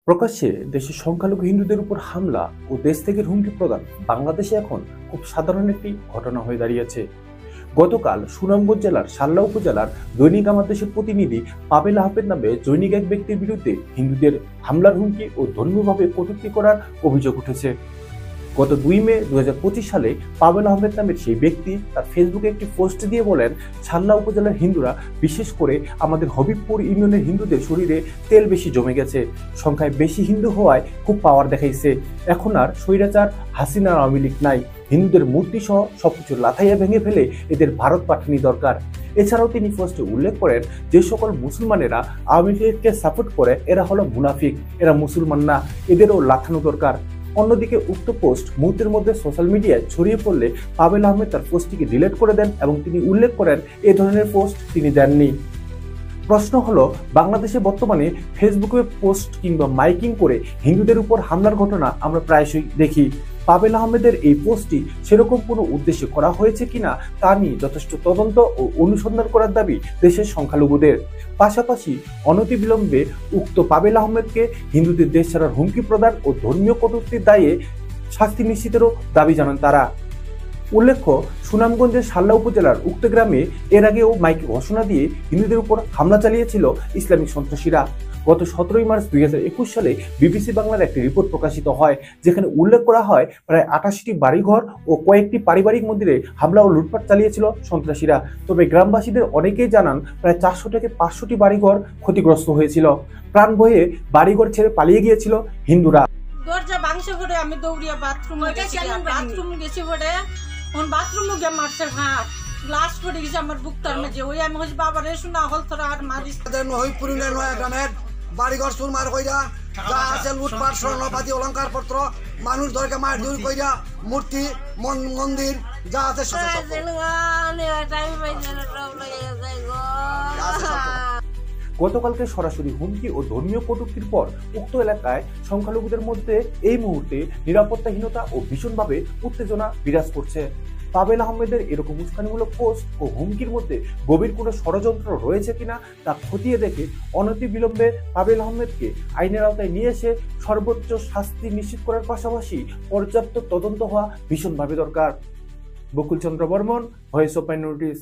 প্রকাশ্যে দেশের সংখ্যালঘু হিন্দুদের উপর হামলা ও দেশ থেকে হুমকি প্রদান বাংলাদেশে এখন খুব সাধারণ একটি ঘটনা হয়ে দাঁড়িয়েছে। গতকাল সুনামগঞ্জ জেলার সাল্লা উপজেলার দৈনিক আমার দেশের প্রতিনিধি পাবেল আহমেদ নামে জৈনিক এক ব্যক্তির বিরুদ্ধে হিন্দুদের হামলার হুমকি ও ধর্মীয়ভাবে কটূক্তি করার অভিযোগ উঠেছে। গত 2 মে 2025 সালে পাবেল আহমেদ নামের সেই ব্যক্তি তার ফেসবুকে একটি পোস্ট দিয়ে বলেন, সাল্লা উপজেলার হিন্দুরা, বিশেষ করে আমাদের হবিবপুর ইউনিয়নের হিন্দুদের শরীরে তেল বেশি জমে গেছে, সংখ্যায় বেশি হিন্দু হওয়ায় খুব পাওয়ার দেখাইছে। এখন আর স্বৈরাচার হাসিনা আওয়ামী লীগ নাই, হিন্দুদের মূর্তি সহ সবকিছু লাথাইয়া ভেঙে ফেলে এদের ভারত পাঠানি দরকার। এছাড়াও তিনি পোস্টে উল্লেখ করেন, যে সকল মুসলমানেরা আওয়ামী লীগকে সাপোর্ট করে এরা হলো মুনাফিক, এরা মুসলমান না, এদেরও লাথানো দরকার। অন্যদিকে উক্ত পোস্ট মুহূর্তের মধ্যে সোশ্যাল মিডিয়ায় ছড়িয়ে পড়লে পাবেল আহমেদ তার পোস্টটিকে ডিলিট করে দেন এবং তিনি উল্লেখ করেন এ ধরনের পোস্ট তিনি দেননি। প্রশ্ন হলো, বাংলাদেশে বর্তমানে ফেসবুকে পোস্ট কিংবা মাইকিং করে হিন্দুদের উপর হামলার ঘটনা আমরা প্রায়শই দেখি। পাবেল আহমেদের এই পোস্টটি সেরকম কোনো উদ্দেশ্যে করা হয়েছে কিনা তা নিয়ে যথেষ্ট তদন্ত ও অনুসন্ধান করার দাবি দেশের সংখ্যালঘুদের। পাশাপাশি অনতিবিলম্বে উক্ত পাবেল আহমেদকে হিন্দুদের দেশ ছাড়ার হুমকি প্রদান ও ধর্মীয় কটূক্তির দায়ে শাস্তি নিশ্চিতেরও দাবি জানান তারা। উল্লেখ্য, সুনামগঞ্জের সাল্লা উপজেলার উক্ত গ্রামে এর আগেও মাইকে ঘোষণা দিয়ে হিন্দুদের উপর হামলা চালিয়েছিল ইসলামিক সন্ত্রাসীরা। গত 17 মার্চ 2021 সালে বিবিসি বাংলার একটি রিপোর্ট প্রকাশিত হয়, যেখানে উল্লেখ করা হয় প্রায় 88টি বাড়িঘর ও কয়েকটি পারিবারিক মন্দিরে হামলা ও লুটপাট চালিয়েছিল সন্ত্রাসীরা। তবে গ্রামবাসীদের অনেকেই জানান প্রায় 400 থেকে 500টি বাড়িঘর ক্ষতিগ্রস্ত হয়েছিল। প্রাণ ভয়ে বাড়িঘর ছেড়ে পালিয়ে গিয়েছিল হিন্দুরা। দরজা ভাঙছে পড়ে আমি দৌড়িয়া বাথরুম গেছি পড়ে বাথরুমে গিয়ে মারছে ভাত গ্লাস পড়ে গেছে আমার বুকটার মাঝে। ওই আমি হচ্ছে বাবা রে শোনা হল তোরা আর মারিস। নহিপুরিনের নয়া গ্রামের বাড়িঘর সুরমার কইরা যা আছে লুটপাট স্বর্ণপাতি অলঙ্কার পত্র মানুষ ধরকে মার দূর কইরা মূর্তি মন্দির যা আছে গতকালকে সরাসরি হুমকি ও ধর্মীয় কটূক্তির পর উক্ত এলাকায় সংখ্যালঘুদের মধ্যে এই মুহূর্তে নিরাপত্তাহীনতা ও ভীষণভাবে উত্তেজনা বিরাজ করছে। পাবেল আহমেদের এরকম উস্কানিমূলক পোস্ট ও হুমকির মধ্যে গভীর কোনো ষড়যন্ত্র রয়েছে কিনা তা খতিয়ে দেখে অনতিবিলম্বে পাবেল আহমেদকে আইনের আওতায় নিয়ে এসে সর্বোচ্চ শাস্তি নিশ্চিত করার পাশাপাশি পর্যাপ্ত তদন্ত হওয়া ভীষণভাবে দরকার। বকুল চন্দ্র বর্মন, ভয়েস অফ মাইনরিটিস।